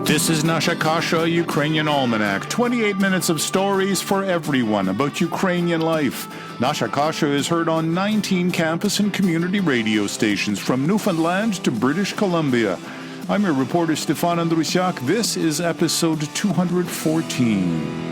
This is Nasha Kasha, Ukrainian Almanac. 28 minutes of stories for everyone about Ukrainian life. Nasha Kasha is heard on 19 campus and community radio stations from Newfoundland to British Columbia. I'm your reporter Stefan Andrusiak. This is episode 214.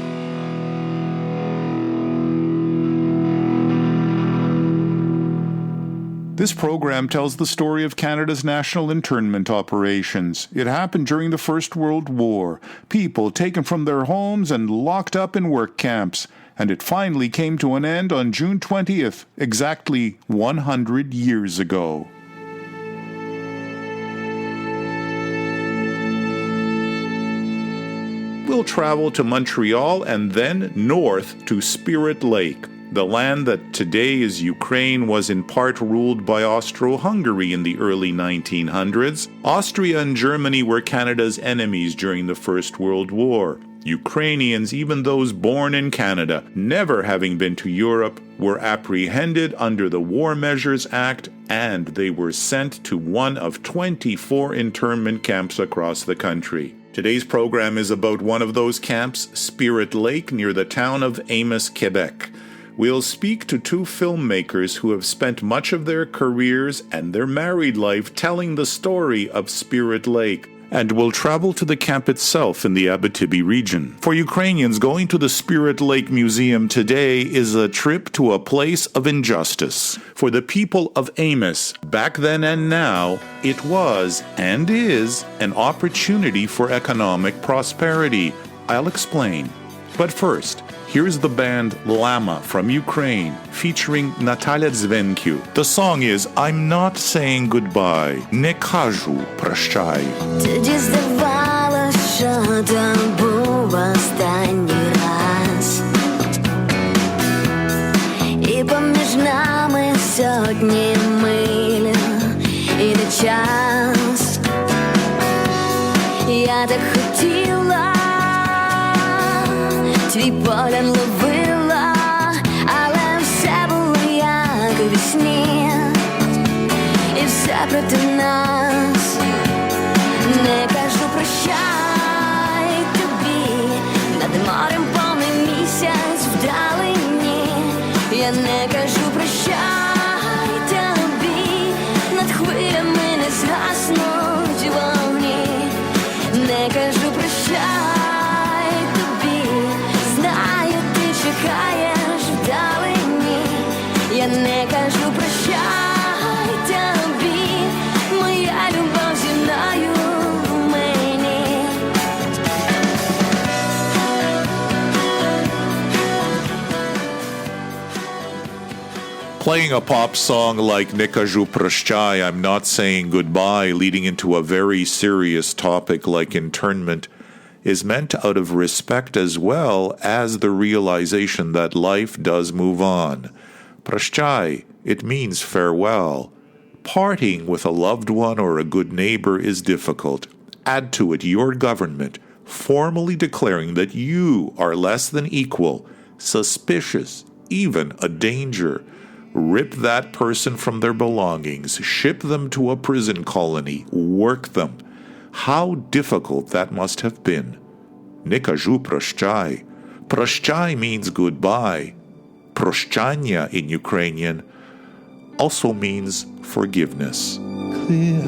This program tells the story of Canada's national internment operations. It happened during the First World War. People taken from their homes and locked up in work camps. And it finally came to an end on June 20th, exactly 100 years ago. We'll travel to Montreal and then north to Spirit Lake. The land that today is Ukraine was in part ruled by Austro-Hungary in the early 1900s. Austria and Germany were Canada's enemies during the First World War. Ukrainians, even those born in Canada, never having been to Europe, were apprehended under the War Measures Act, and they were sent to one of 24 internment camps across the country. Today's program is about one of those camps, Spirit Lake, near the town of Amos, Quebec. We'll speak to two filmmakers who have spent much of their careers and their married life telling the story of Spirit Lake. And we'll travel to the camp itself in the Abitibi region. For Ukrainians, going to the Spirit Lake Museum today is a trip to a place of injustice. For the people of Amos, back then and now, it was and is an opportunity for economic prosperity. I'll explain. But first, here's the band Lama from Ukraine, featuring Natalia Dzvenkyu. The song is I'm Not Saying Goodbye, Не кажу прощай. Тоді здавалось, що то був останній раз. І поміж нами сотні миль, і не час. Я так хотіла твій погляд ловила, але все було як у вісні, і все проти нас. Не кажу прощай тобі, над морем повний місяць вдалині. Я не кажу прощай тобі, над хвилями не згаснуть вогні. Не кажу прощай тобі, знаю, ти чекаєш вдалині. Я не кажу прощай тобі, моя любов зі мною мені. Playing a pop song like Не кажу прощай, I'm Not Saying Goodbye, leading into a very serious topic like internment, is meant out of respect as well as the realization that life does move on. Прощай, it means farewell. Parting with a loved one or a good neighbor is difficult. Add to it your government formally declaring that you are less than equal, suspicious, even a danger. Rip that person from their belongings, ship them to a prison colony, work them. How difficult that must have been. Не кажу прощай. Прощай means goodbye. Прощання in Ukrainian also means forgiveness. Clear,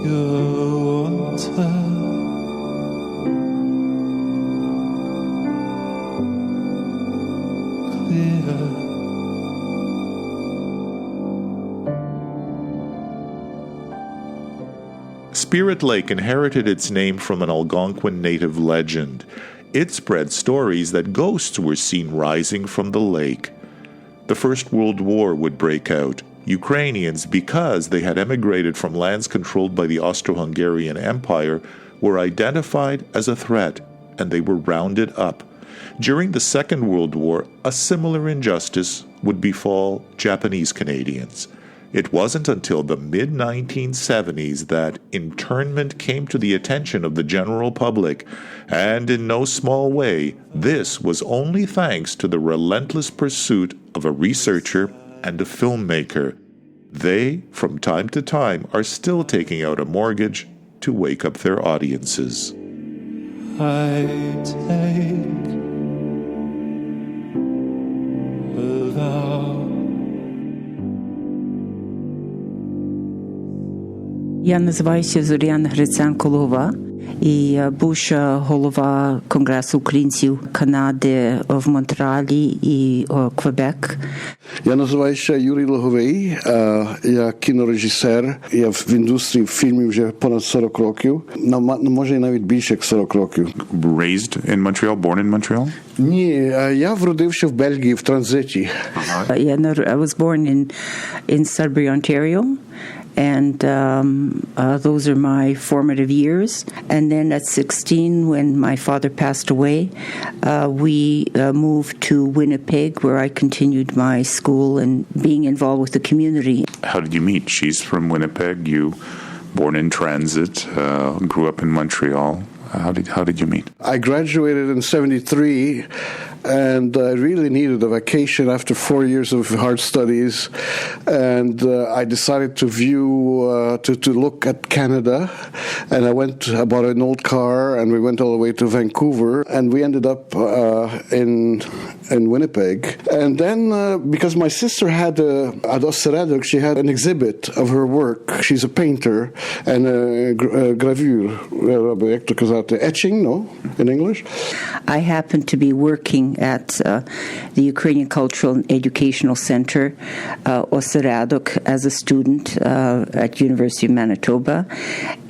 pure water. Spirit Lake inherited its name from an Algonquin native legend. It spread stories that ghosts were seen rising from the lake. The First World War would break out. Ukrainians, because they had emigrated from lands controlled by the Austro-Hungarian Empire, were identified as a threat, and they were rounded up. During the Second World War, a similar injustice would befall Japanese Canadians. It wasn't until the mid-1970s that internment came to the attention of the general public, and in no small way, this was only thanks to the relentless pursuit of a researcher and a filmmaker. They, from time to time, are still taking out a mortgage to wake up their audiences. I take a vow. Я називаюся Зоряна Гриценко-Лова і бувша голова Конгресу українців Канади в Монреалі і Квебек. Я називаюся Юрій Логовий, я кінорежисер, я в індустрії фільмів вже понад 40 років, може навіть більше як 40 років. Raised in Montreal, born in Montreal? Ні, я вродився в Бельгії в транзиті. I was born in Sudbury, Ontario. And those are my formative years. And then at 16, when my father passed away, we moved to Winnipeg, where I continued my school and being involved with the community. How did you meet? She's from Winnipeg. You born in transit, grew up in Montreal. How did you meet? I graduated in 73, and I really needed a vacation after 4 years of hard studies, and I decided to look at Canada, and I bought an old car, and we went all the way to Vancouver, and we ended up in Winnipeg. And then, because my sister had at Osseradok, she had an exhibit of her work. She's a painter and a gravure, etching, no, in English. I happened to be working at the Ukrainian Cultural and Educational Center, Osseradok, as a student at University of Manitoba,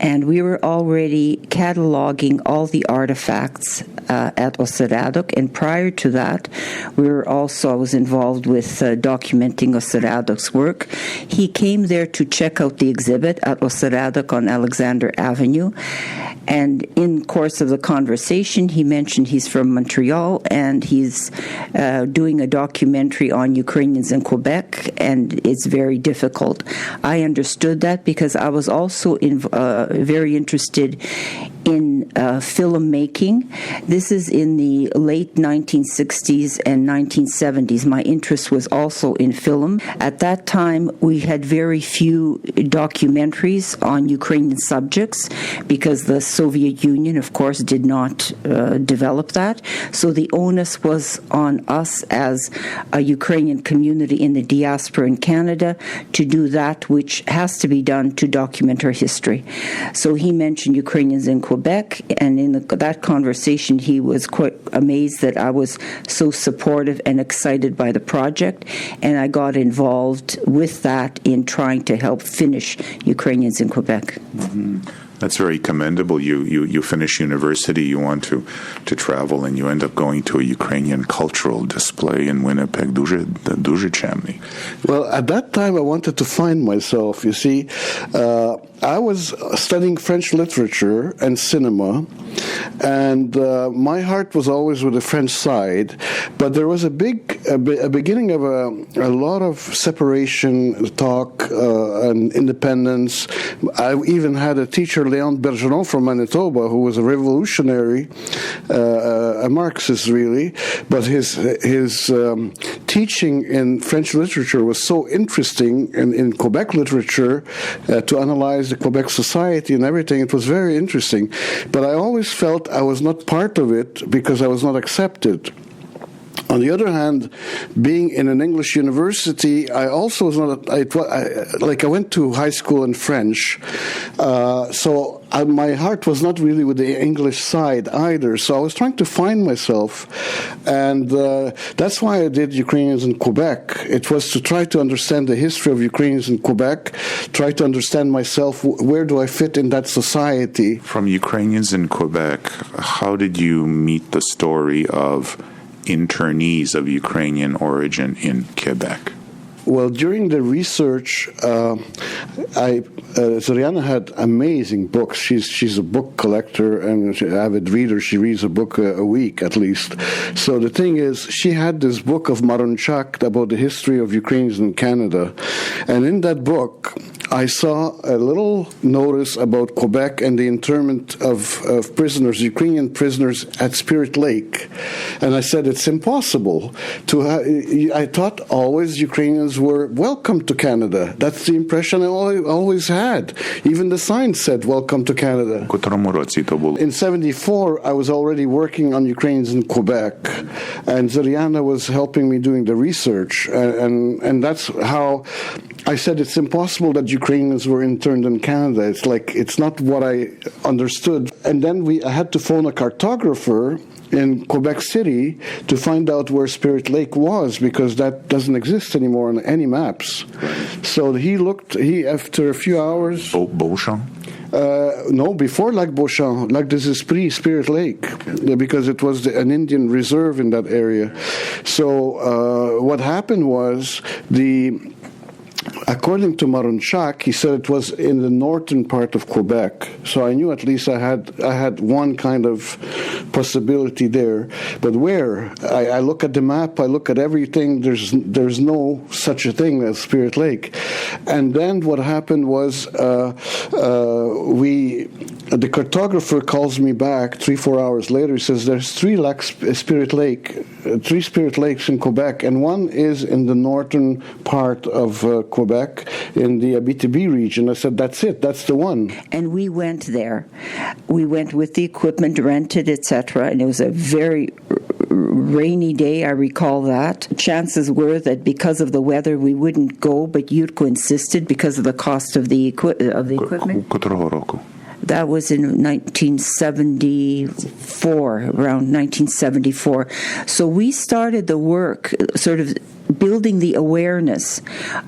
and we were already cataloging all the artifacts at Osseradok, and prior to that, I was involved with documenting Osseradok's work. He came there to check out the exhibit at Osseradok on Alexander Avenue, and in the course of the conversation, he mentioned he's from Montreal, and he's doing a documentary on Ukrainians in Quebec, and it's very difficult. I understood that because I was also very interested in filmmaking. This is in the late 1960s and 1970s. My interest was also in film. At that time, we had very few documentaries on Ukrainian subjects because the Soviet Union, of course, did not develop that. So the onus was on us as a Ukrainian community in the diaspora in Canada to do that which has to be done to document our history. So he mentioned Ukrainians in Quebec, and in that conversation he was quite amazed that I was so supportive and excited by the project, and I got involved with that in trying to help finish Ukrainians in Quebec. Mm-hmm. That's very commendable. You finish university, you want to travel, and you end up going to a Ukrainian cultural display in Winnipeg. Дуже чемний. Well, at that time, I wanted to find myself. You see, I was studying French literature and cinema, and my heart was always with the French side. But there was a beginning of a lot of separation talk and independence. I even had a teacher, Léon Bergeron from Manitoba, who was a revolutionary, a Marxist really, but his teaching in French literature was so interesting, and in Quebec literature, to analyze the Quebec society and everything, it was very interesting. But I always felt I was not part of it because I was not accepted. On the other hand, being in an English university, I also was not, I went to high school in French, so my heart was not really with the English side either, so I was trying to find myself, and that's why I did Ukrainians in Quebec. It was to try to understand the history of Ukrainians in Quebec, try to understand myself, where do I fit in that society. From Ukrainians in Quebec, how did you meet the story of internees of Ukrainian origin in Quebec? Well, during the research, Zoriana had amazing books. She's a book collector and an avid reader. She reads a book a week at least. So the thing is, she had this book of Maronchak about the history of Ukrainians in Canada. And in that book, I saw a little notice about Quebec and the internment of prisoners, Ukrainian prisoners at Spirit Lake. And I said, it's impossible. I thought always Ukrainians were welcome to Canada. That's the impression I always had. Even the sign said, welcome to Canada. In 74, I was already working on Ukrainians in Quebec. And Zoriana was helping me doing the research. And that's how I said it's impossible that Ukrainians were interned in Canada. It's like, it's not what I understood. And then I had to phone a cartographer in Quebec City to find out where Spirit Lake was, because that doesn't exist anymore on any maps. So after a few hours... Beauchamp? No, before Lac Beauchamp, Lac des Esprits, Spirit Lake, because it was an Indian reserve in that area. So what happened was according to Marunchak, he said it was in the northern part of Quebec. So I knew at least I had one kind of possibility there. But where? I look at the map, I look at everything. There's no such a thing as Spirit Lake. And then what happened was the cartographer calls me back 3-4 hours later. He says there's three Spirit Lakes in Quebec, and one is in the northern part of Quebec in the Abitibi region. I said, that's it, that's the one. And we went there. We went with the equipment rented, etc., and it was a very rainy day, I recall that. Chances were that because of the weather we wouldn't go, but Yurko insisted because of the cost of the equipment. That was in 1974, around 1974. So we started the work, sort of building the awareness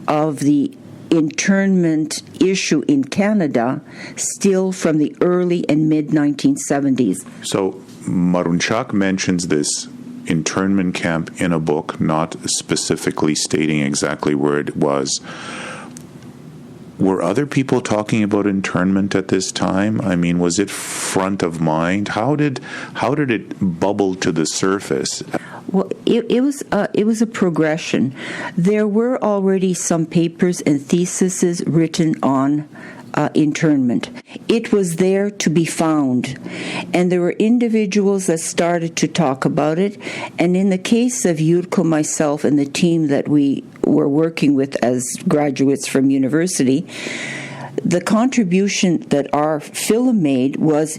of the internment issue in Canada still from the early and mid-1970s. So Marunchak mentions this internment camp in a book, not specifically stating exactly where it was. Were other people talking about internment at this time? I mean, was it front of mind? How did it bubble to the surface? Well, it was a progression. There were already some papers and theses written on internment. It was there to be found, and there were individuals that started to talk about it. And in the case of Yurko, myself, and the team that we were working with as graduates from university, the contribution that our film made was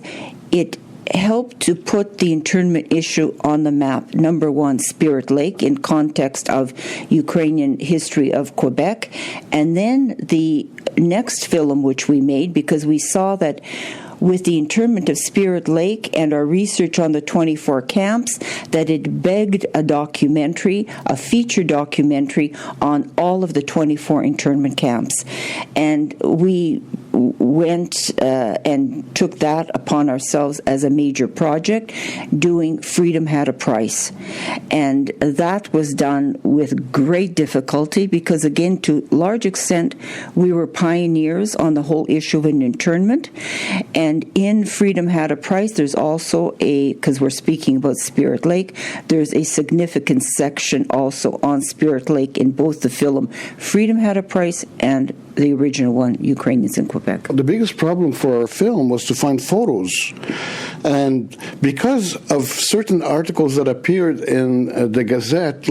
it helped to put the internment issue on the map. Number one, Spirit Lake in context of Ukrainian history of Quebec. And then the next film which we made, because we saw that with the internment of Spirit Lake and our research on the 24 camps, that it begged a documentary, a feature documentary on all of the 24 internment camps. And we went and took that upon ourselves as a major project, doing Freedom Had a Price. And that was done with great difficulty because, again, to a large extent, we were pioneers on the whole issue of an internment. And in Freedom Had a Price, there's also because we're speaking about Spirit Lake, there's a significant section also on Spirit Lake in both the film Freedom Had a Price and the original one, Ukrainians in Quebec. The biggest problem for our film was to find photos. And because of certain articles that appeared in the Gazette,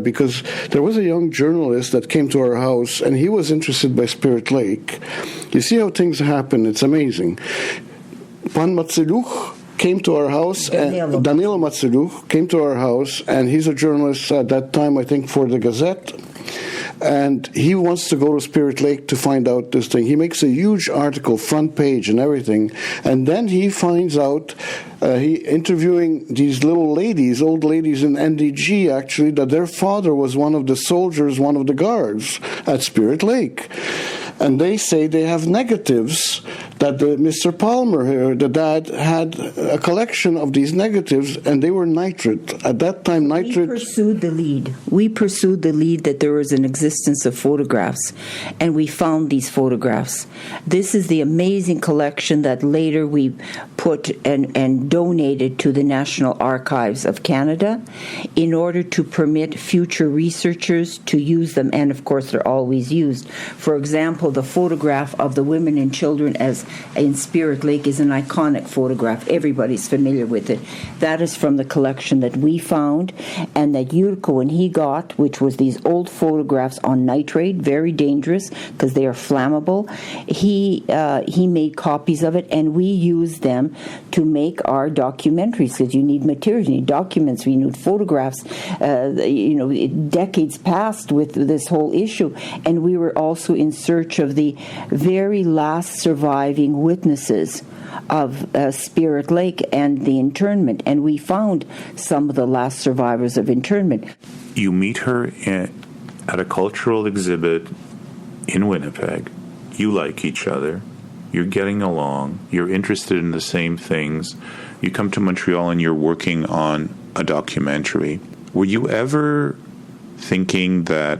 because there was a young journalist that came to our house and he was interested by Spirit Lake. You see how things happen, it's amazing. Pan Matzeluch came to our house, Danilo Matzeluch came to our house, and he's a journalist at that time, I think, for the Gazette. And he wants to go to Spirit Lake to find out this thing. He makes a huge article, front page and everything. And then he finds out, interviewing these little ladies, old ladies in NDG actually, that their father was one of the soldiers, one of the guards at Spirit Lake. And they say they have negatives, that Mr. Palmer here, the dad, had a collection of these negatives, and they were nitrate. At that time, nitrate... We pursued the lead. That there was an existence of photographs, and we found these photographs. This is the amazing collection that later we put put and donated to the National Archives of Canada in order to permit future researchers to use them, and of course they're always used. For example, the photograph of the women and children as in Spirit Lake is an iconic photograph. Everybody's familiar with it. That is from the collection that we found and that Yurko, when he got, which was these old photographs on nitrate, very dangerous because they are flammable. He made copies of it, and we used them to make our documentaries, because you need materials, you need documents, you need photographs. Decades passed with this whole issue, and we were also in search of the very last surviving witnesses of Spirit Lake and the internment, and we found some of the last survivors of internment. You meet her at a cultural exhibit in Winnipeg. You like each other. You're getting along. You're interested in the same things. You come to Montreal and you're working on a documentary. Were you ever thinking that,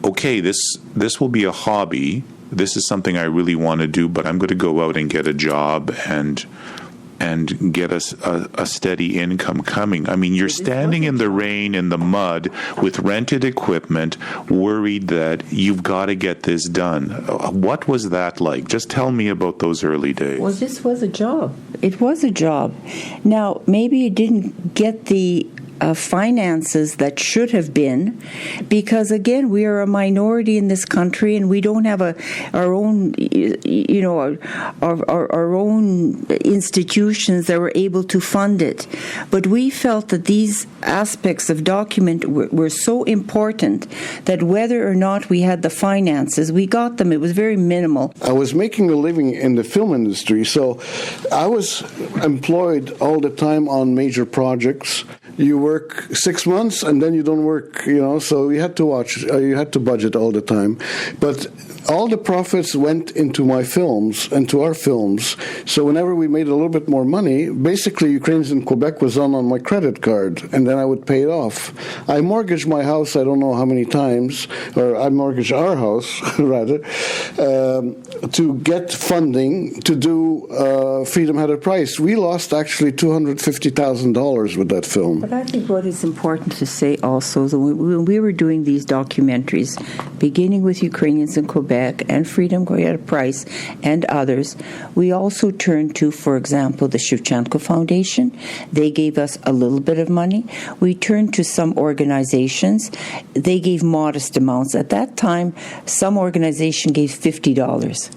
okay, this will be a hobby, this is something I really want to do, but I'm going to go out and get a job and get a steady income coming? I mean, you're standing in the rain, in the mud, with rented equipment, worried that you've got to get this done. What was that like? Just tell me about those early days. Well, this was a job. It was a job. Now, maybe it didn't get the finances that should have been, because again, we are a minority in this country, and we don't have our own institutions that were able to fund it. But we felt that these aspects of document were so important that whether or not we had the finances, we got them. It was very minimal. I was making a living in the film industry, so I was employed all the time on major projects. You work 6 months and then you don't work, so you had to budget all the time. But all the profits went into my films and to our films. So whenever we made a little bit more money, basically Ukrainians in Quebec was on my credit card, and then I would pay it off. I mortgaged my house, I don't know how many times, or I mortgaged our house, rather, to get funding to do Freedom Had a Price. We lost actually $250,000 with that film. But I think what is important to say also is that when we were doing these documentaries, beginning with Ukrainians in Quebec and Freedom Had a Price and others, we also turned to, for example, the Shevchenko Foundation. They gave us a little bit of money. We turned to some organizations. They gave modest amounts. At that time, some organization gave $50.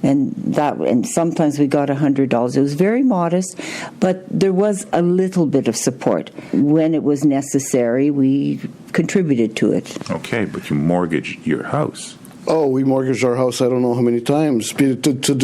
And sometimes we got $100. It was very modest, but there was a little bit of support. When it was necessary, we contributed to it. Okay, but you mortgaged your house. Oh, we mortgaged our house I don't know how many times. To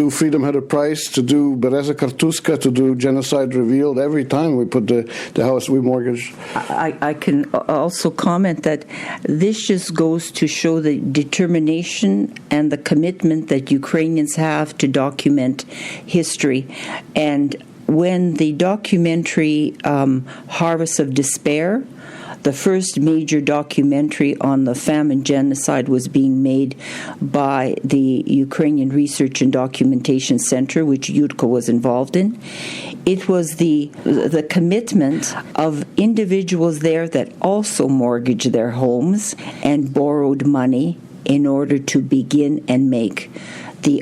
do Freedom Had a Price, to do Bereza Kartuska, to do Genocide Revealed. Every time we put the house, we mortgaged. I can also comment that this just goes to show the determination and the commitment that Ukrainians have to document history. And when the documentary Harvest of Despair, the first major documentary on the famine genocide, was being made by the Ukrainian Research and Documentation Center, which Yurko was involved in. It was the commitment of individuals there that also mortgaged their homes and borrowed money in order to begin and make the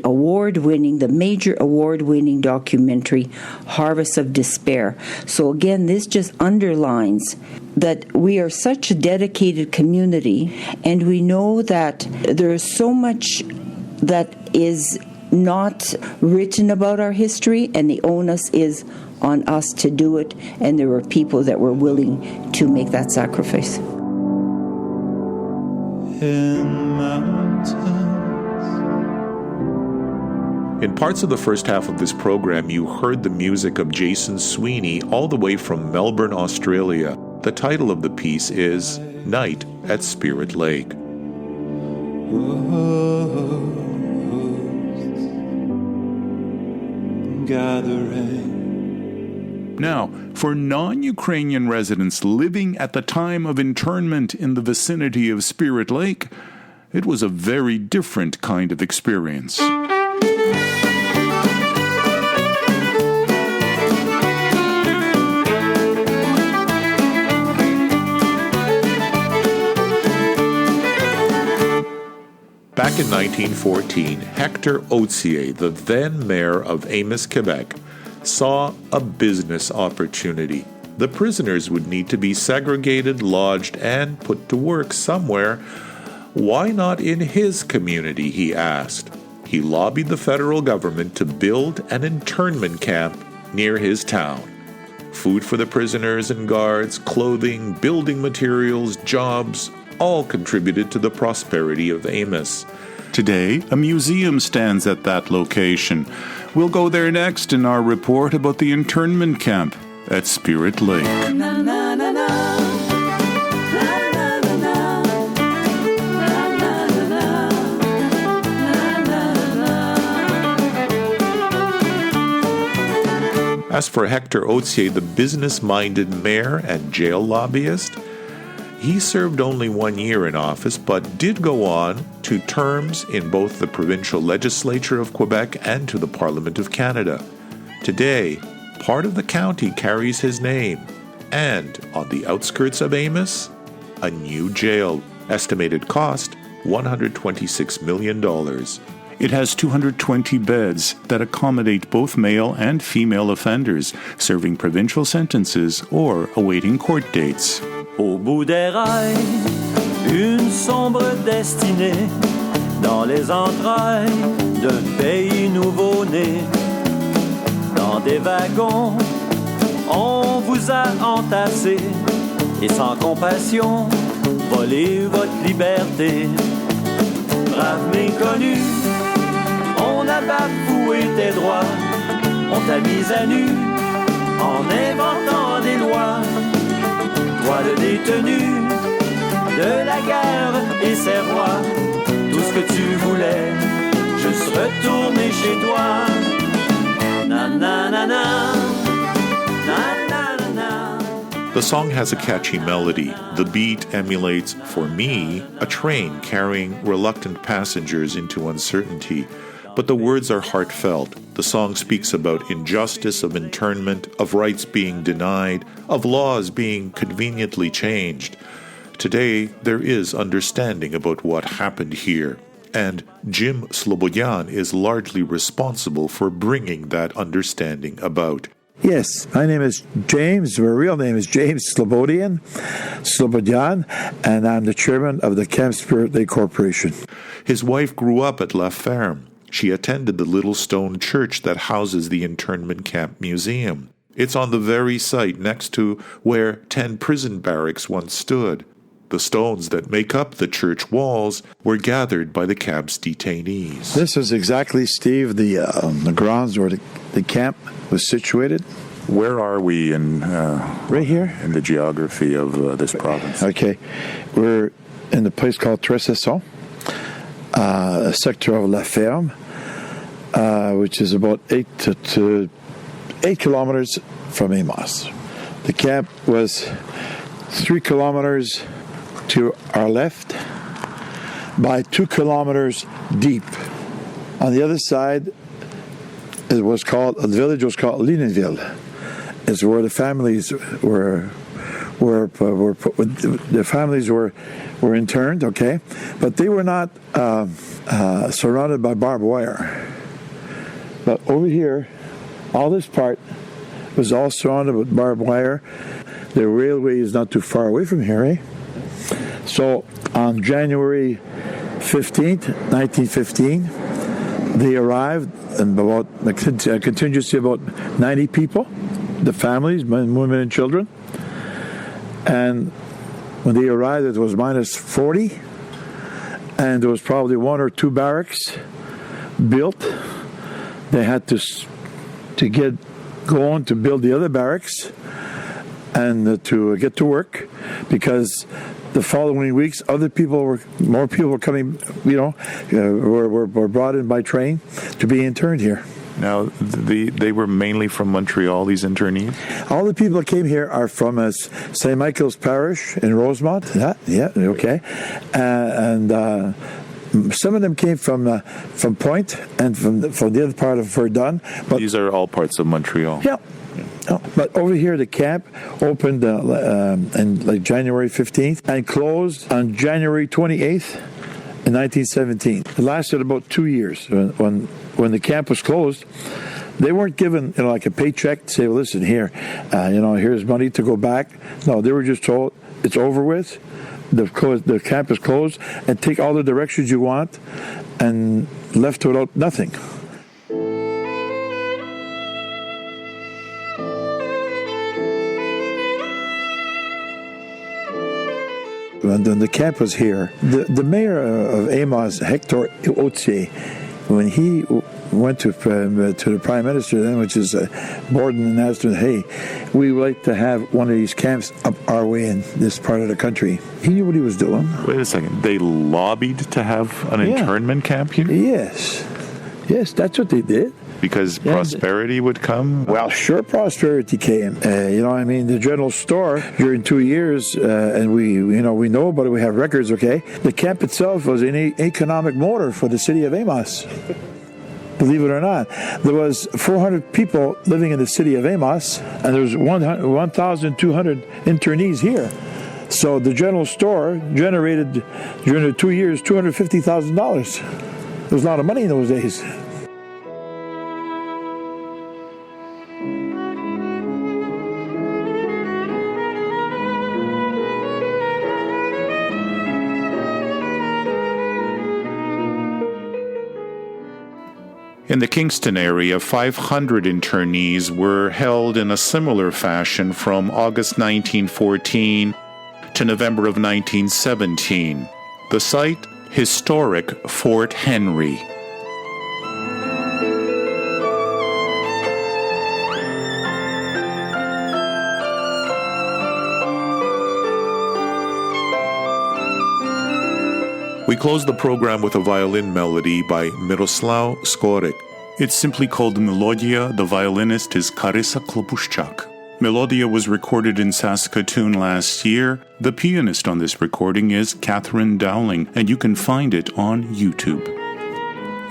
major award-winning documentary, Harvest of Despair. So again, this just underlines that we are such a dedicated community, and we know that there is so much that is not written about our history, and the onus is on us to do it, and there were people that were willing to make that sacrifice. In mountains. In parts of the first half of this program, you heard the music of Jason Sweeney all the way from Melbourne, Australia. The title of the piece is Night at Spirit Lake. Gathering. Now, for non-Ukrainian residents living at the time of internment in the vicinity of Spirit Lake, it was a very different kind of experience. Back in 1914, Hector Otsier, the then mayor of Amos, Quebec, saw a business opportunity. The prisoners would need to be segregated, lodged, and put to work somewhere. Why not in his community, he asked. He lobbied the federal government to build an internment camp near his town. Food for the prisoners and guards, clothing, building materials, jobs, all contributed to the prosperity of Amos. Today, a museum stands at that location. We'll go there next in our report about the internment camp at Spirit Lake. As for Hector Otsier, the business-minded mayor and jail lobbyist, he served only 1 year in office, but did go on to terms in both the provincial legislature of Quebec and to the Parliament of Canada. Today, part of the county carries his name, and on the outskirts of Amos, a new jail, estimated cost $126 million. It has 220 beds that accommodate both male and female offenders serving provincial sentences or awaiting court dates. Au bout des rails, une sombre destinée, dans les entrailles d'un pays nouveau-né. Dans des wagons, on vous a entassé, et sans compassion, volé votre liberté. Brave méconnu, on a bafoué tes droits, on t'a mis à nu, en inventant des lois. Toi le détenu de la guerre et ses rois, tout ce que tu voulais, juste retourner chez toi. Na na na na, na na na na. The song has a catchy melody. The beat emulates, for me, a train carrying reluctant passengers into uncertainty. But the words are heartfelt. The song speaks about injustice of internment, of rights being denied, of laws being conveniently changed. Today, there is understanding about what happened here, and Jim Slobodian is largely responsible for bringing that understanding about. Yes, my name is James. My real name is James Slobodian, and I'm the chairman of the Camp Spirit Lake Corporation. His wife grew up at La Ferme. She attended the little stone church that houses the internment camp museum. It's on the very site next to where 10 prison barracks once stood. The stones that make up the church walls were gathered by the camp's detainees. This is exactly, Steve, the grounds where the camp was situated. Where are we in right here in the geography of this province? Okay, we're in the place called Tresesson, a sector of La Ferme, which is about 8 kilometers from Amos. The camp was 3 kilometers to our left by 2 kilometers deep. On the other side, the village was called Linenville. It's where the families were interned, okay? But they were not surrounded by barbed wire. But over here, all this part was all surrounded with barbed wire. The railway is not too far away from here, eh? So on January 15th, 1915, they arrived, and about a contingency of about 90 people, the families, men, women, and children. And when they arrived, it was minus 40, and there was probably 1 or 2 barracks built. They had to get going to build the other barracks and to get to work, because the following weeks, more people were coming, were brought in by train to be interned here. Now, they were mainly from Montreal, these internees? All the people that came here are from St. Michael's Parish in Rosemont. Yeah, okay. And some of them came from Point and from the other part of Verdun. But these are all parts of Montreal. Yeah. Oh, but over here, the camp opened in January 15th and closed on January 28th in 1917. It lasted about 2 years. When the camp was closed, they weren't given like a paycheck to say, well, listen, here, here's money to go back. No, they were just told, it's over with. The camp is closed, and take all the directions you want, and left without nothing. When the camp was here, the mayor of Amos, Hector Otse, when he went to the prime minister then, which is Borden, and asked him, hey, we would like to have one of these camps up our way in this part of the country. He knew what he was doing. Wait a second. They lobbied to have an internment camp here? Yes, that's what they did. Because prosperity would come? Well, sure, prosperity came. The general store during 2 years, and we know about it, we have records, okay? The camp itself was an economic motor for the city of Amos. Believe it or not. There was 400 people living in the city of Amos, and there was 1,200 internees here. So the general store generated, during the 2 years, $250,000. There was a lot of money in those days. In the Kingston area, 500 internees were held in a similar fashion from August 1914 to November of 1917. The site, historic Fort Henry. We close the program with a violin melody by Miroslav Skorek. It's simply called Melodia. The violinist is Karisa Klobuchak. Melodia was recorded in Saskatoon last year. The pianist on this recording is Catherine Dowling, and you can find it on YouTube.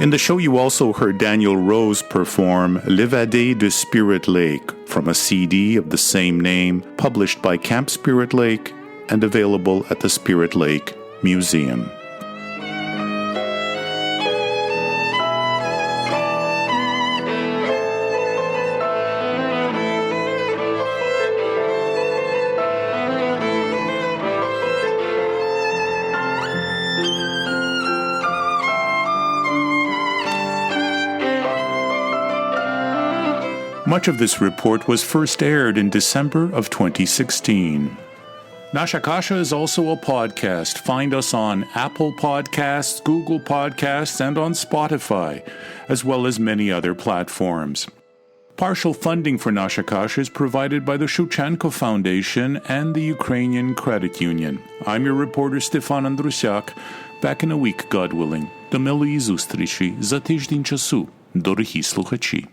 In the show, you also heard Daniel Rose perform L'Évadé de Spirit Lake from a CD of the same name, published by Camp Spirit Lake and available at the Spirit Lake Museum. Much of this report was first aired in December of 2016. Nasha Kasha is also a podcast. Find us on Apple Podcasts, Google Podcasts, and on Spotify, as well as many other platforms. Partial funding for Nasha Kasha is provided by the Shevchenko Foundation and the Ukrainian Credit Union. I'm your reporter Stefan Andrusiak. Back in a week, God willing. До милої зустрічі за тиждень часу, дорогі слухачі.